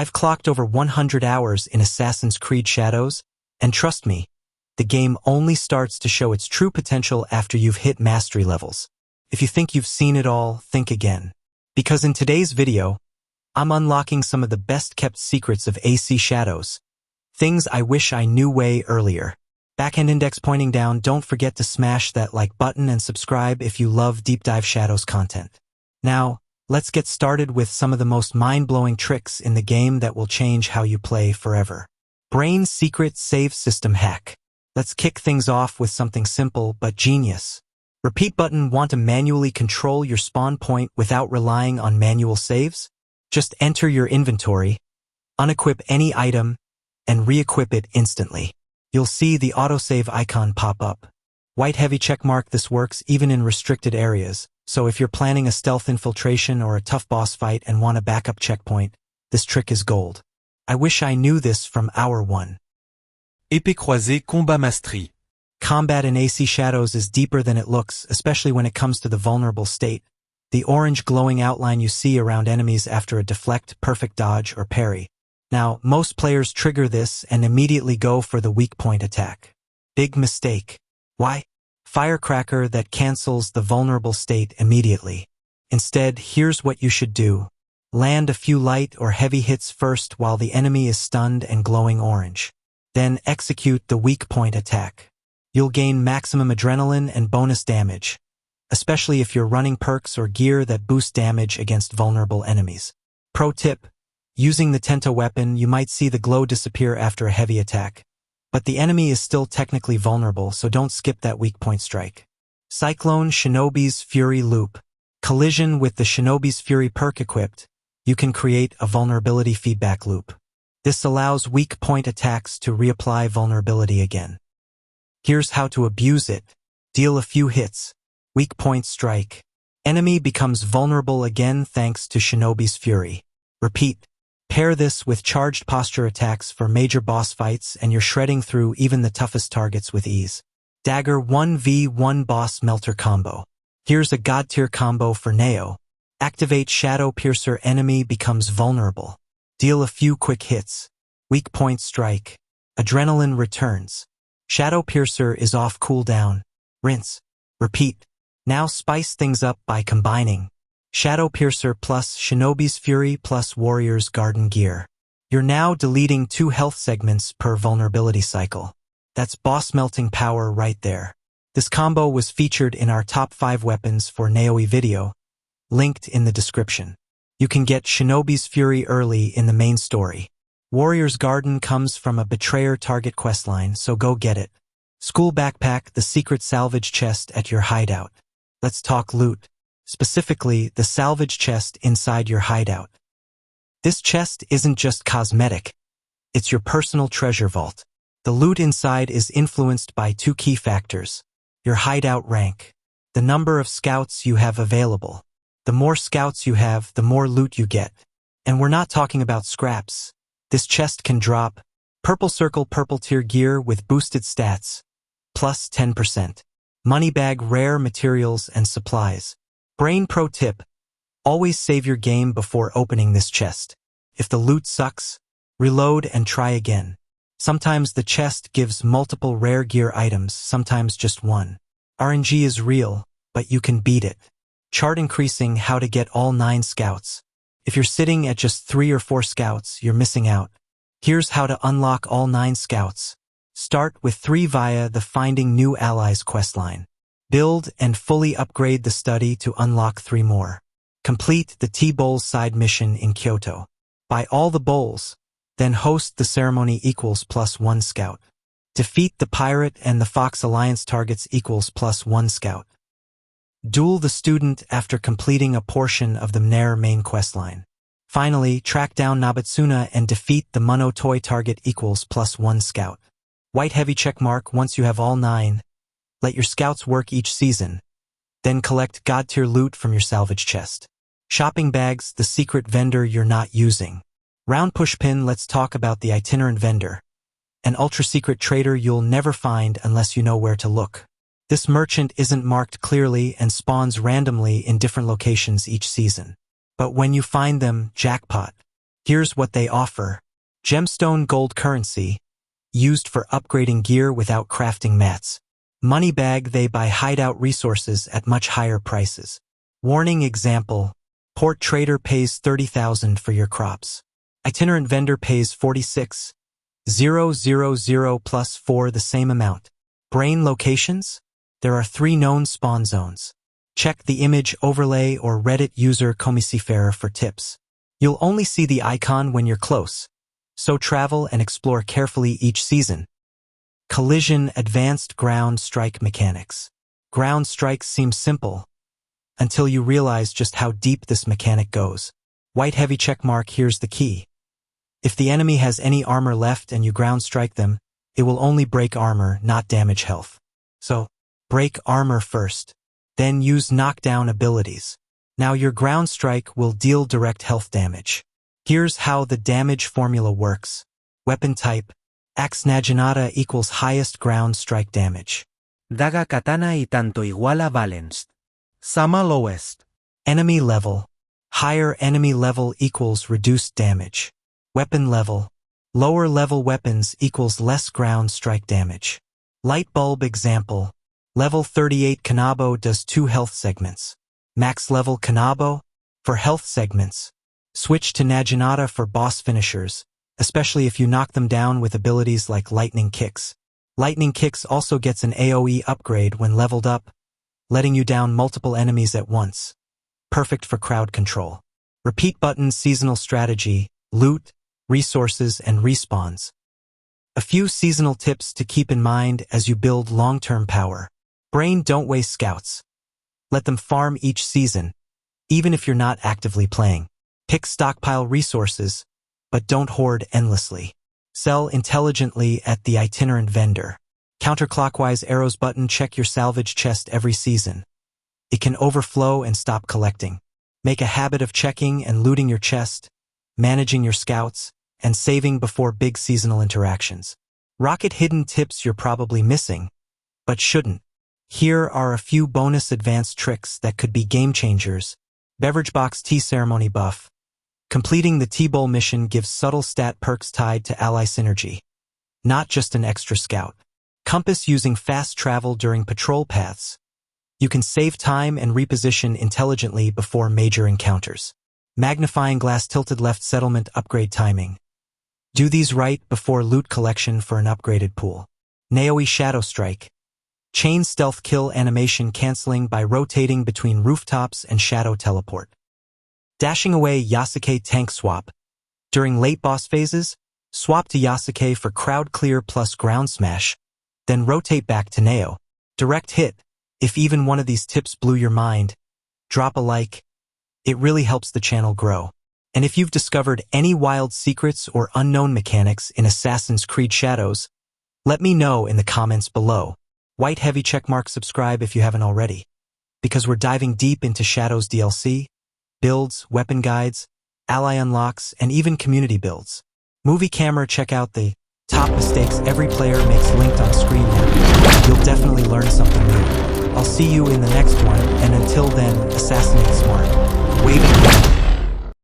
I've clocked over 100 hours in Assassin's Creed Shadows, and trust me, the game only starts to show its true potential after you've hit mastery levels. If you think you've seen it all, think again. Because in today's video, I'm unlocking some of the best-kept secrets of AC Shadows. Things I wish I knew way earlier. Backhand index pointing down, don't forget to smash that like button and subscribe if you love Deep Dive Shadows content. Now, let's get started with some of the most mind-blowing tricks in the game that will change how you play forever. Brain Secret Save System Hack. Let's kick things off with something simple but genius. Repeat button. Want to manually control your spawn point without relying on manual saves? Just enter your inventory, unequip any item, and re-equip it instantly. You'll see the autosave icon pop up. White heavy checkmark. This works even in restricted areas, so if you're planning a stealth infiltration or a tough boss fight and want a backup checkpoint, this trick is gold. I wish I knew this from Hour 1. Épée croisée combat mastery. Combat in AC Shadows is deeper than it looks, especially when it comes to the vulnerable state. The orange glowing outline you see around enemies after a deflect, perfect dodge, or parry. Now, most players trigger this and immediately go for the weak point attack. Big mistake. Why? Firecracker that cancels the vulnerable state immediately. Instead, here's what you should do. Land a few light or heavy hits first while the enemy is stunned and glowing orange. Then execute the weak point attack. You'll gain maximum adrenaline and bonus damage, especially if you're running perks or gear that boost damage against vulnerable enemies. Pro tip: using the Tento weapon, you might see the glow disappear after a heavy attack, but the enemy is still technically vulnerable, so don't skip that weak point strike. Cyclone Shinobi's Fury Loop. Collision with the Shinobi's Fury perk equipped, you can create a vulnerability feedback loop. This allows weak point attacks to reapply vulnerability again. Here's how to abuse it. Deal a few hits. Weak point strike. Enemy becomes vulnerable again thanks to Shinobi's Fury. Repeat. Pair this with charged posture attacks for major boss fights and you're shredding through even the toughest targets with ease. Dagger 1v1 Boss Melter Combo. Here's a god tier combo for Neo. Activate Shadow Piercer. Enemy becomes vulnerable. Deal a few quick hits. Weak point strike. Adrenaline returns. Shadow Piercer is off cooldown. Rinse. Repeat. Now spice things up by combining Shadow Piercer plus Shinobi's Fury plus Warrior's Garden Gear. You're now deleting 2 health segments per vulnerability cycle. That's boss melting power right there. This combo was featured in our top 5 weapons for Naoi video, linked in the description. You can get Shinobi's Fury early in the main story. Warrior's Garden comes from a Betrayer target questline, so go get it. School Backpack, the secret salvage chest at your hideout. Let's talk loot. Specifically, the salvage chest inside your hideout. This chest isn't just cosmetic. It's your personal treasure vault. The loot inside is influenced by 2 key factors. Your hideout rank. The number of scouts you have available. The more scouts you have, the more loot you get. And we're not talking about scraps. This chest can drop Purple Circle purple tier gear with boosted stats, plus 10%. Money bag rare materials and supplies. Brain pro tip: always save your game before opening this chest. If the loot sucks, reload and try again. Sometimes the chest gives multiple rare gear items, sometimes just one. RNG is real, but you can beat it. Chart increasing how to get all 9 scouts. If you're sitting at just 3 or 4 scouts, you're missing out. Here's how to unlock all 9 scouts. Start with 3 via the Finding New Allies questline. Build and fully upgrade the study to unlock 3 more. Complete the T-Bowls side mission in Kyoto. Buy all the bowls, then host the ceremony equals plus 1 scout. Defeat the Pirate and the Fox Alliance targets equals plus 1 scout. Duel the student after completing a portion of the Mner main questline. Finally, track down Nabatsuna and defeat the Muno toy target equals plus 1 scout. White heavy checkmark once you have all 9. Let your scouts work each season. Then collect god tier loot from your salvage chest. Shopping bags, the secret vendor you're not using. Round pushpin. Let's talk about the itinerant vendor. An ultra secret trader you'll never find unless you know where to look. This merchant isn't marked clearly and spawns randomly in different locations each season. But when you find them, jackpot. Here's what they offer. Gemstone gold currency, used for upgrading gear without crafting mats. Money bag, they buy hideout resources at much higher prices. Warning example, port trader pays 30,000 for your crops. Itinerant vendor pays 46,000 plus 4 the same amount. Brain locations? There are 3 known spawn zones. Check the image overlay or Reddit user Comisifarer for tips. You'll only see the icon when you're close, so travel and explore carefully each season. Collision advanced ground strike mechanics. Ground strikes seem simple, until you realize just how deep this mechanic goes. White heavy checkmark, here's the key. If the enemy has any armor left and you ground strike them, it will only break armor, not damage health. So, break armor first, then use knockdown abilities. Now your ground strike will deal direct health damage. Here's how the damage formula works. Weapon type, Axe Naginata equals highest ground strike damage. Daga katana y tanto igual a balanced. Sama lowest. Enemy level, higher enemy level equals reduced damage. Weapon level, lower level weapons equals less ground strike damage. Light bulb example, level 38 Kanabo does 2 health segments. Max level Kanabo, for health segments. Switch to Naginata for boss finishers, especially if you knock them down with abilities like Lightning Kicks. Lightning Kicks also gets an AoE upgrade when leveled up, letting you down multiple enemies at once. Perfect for crowd control. Repeat buttons, seasonal strategy, loot, resources, and respawns. A few seasonal tips to keep in mind as you build long-term power. Brain, don't waste scouts. Let them farm each season, even if you're not actively playing. Pick stockpile resources, but don't hoard endlessly. Sell intelligently at the itinerant vendor. Counterclockwise arrows button, check your salvage chest every season. It can overflow and stop collecting. Make a habit of checking and looting your chest, managing your scouts, and saving before big seasonal interactions. Rocket hidden tips you're probably missing, but shouldn't. Here are a few bonus advanced tricks that could be game changers. Beverage box tea ceremony buff. Completing the tea bowl mission gives subtle stat perks tied to ally synergy, not just an extra scout. Compass using fast travel during patrol paths. You can save time and reposition intelligently before major encounters. Magnifying glass tilted left settlement upgrade timing. Do these right before loot collection for an upgraded pool. Naoi shadow strike. Chain stealth kill animation canceling by rotating between rooftops and shadow teleport. Dashing away Yasuke tank swap. During late boss phases, swap to Yasuke for crowd clear plus ground smash, then rotate back to Neo. Direct hit. If even one of these tips blew your mind, drop a like. It really helps the channel grow. And if you've discovered any wild secrets or unknown mechanics in Assassin's Creed Shadows, let me know in the comments below. White heavy checkmark, subscribe if you haven't already, because we're diving deep into Shadows DLC, builds, weapon guides, ally unlocks, and even community builds. Movie camera, check out the top mistakes every player makes linked on screen now. You'll definitely learn something new. I'll see you in the next one, and until then, assassinate smart. Waving.